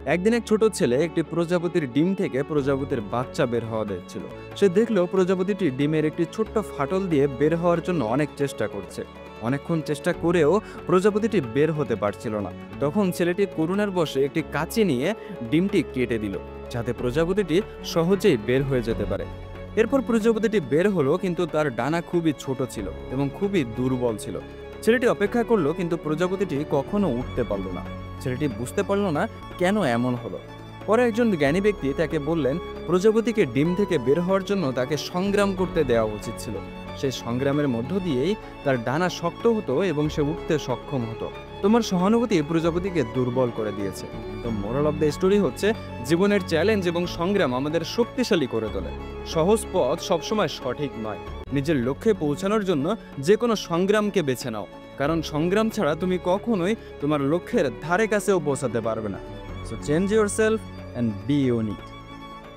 একদিন এক ছোট ছেলে একটি প্রজাপতির ডিম থেকে প্রজাপতির বাচ্চা বের হওয়া দেখছিল। সে দেখলো প্রজাপতিটি ডিমের একটি ছোট্ট ফাটল দিয়ে বের হওয়ার জন্য অনেক চেষ্টা করছে। অনেকক্ষণ চেষ্টা করেও প্রজাপতিটি বের হতে পারছিল না। তখন ছেলেটি করুণার বশে একটি কাঁচি নিয়ে ডিমটি কেটে দিল, যাতে প্রজাপতিটি সহজেই বের হয়ে যেতে পারে। এরপর প্রজাপতিটি বের হলো, কিন্তু তার ডানা খুবই ছোট ছিল এবং খুবই দুর্বল ছিল। ছেলেটি অপেক্ষা করলো, কিন্তু প্রজাপতিটি কখনো উঠতে পারল না। ছেলেটি বুঝতে পারল না কেন এমন হলো। পরে একজন জ্ঞানী ব্যক্তি তাকে বললেন, প্রজাপতিকে ডিম থেকে বের হওয়ার জন্য তাকে সংগ্রাম করতে দেওয়া উচিত ছিল। সেই সংগ্রামের মধ্য দিয়েই তার ডানা শক্ত হতো এবং সে উঠতে সক্ষম হতো। তোমার সহানুভূতি প্রজাপতিকে দুর্বল করে দিয়েছে। তো মোরাল অফ দ্য স্টোরি হচ্ছে, জীবনের চ্যালেঞ্জ এবং সংগ্রাম আমাদের শক্তিশালী করে তোলে। সহজ পথ সবসময় সঠিক নয়। নিজের লক্ষ্যে পৌঁছানোর জন্য যে কোনো সংগ্রামকে বেছে নাও, কারণ সংগ্রাম ছাড়া তুমি কখনোই তোমার লক্ষ্যের ধারে কাছেও পৌঁছাতে পারবে না। So change yourself and be unique.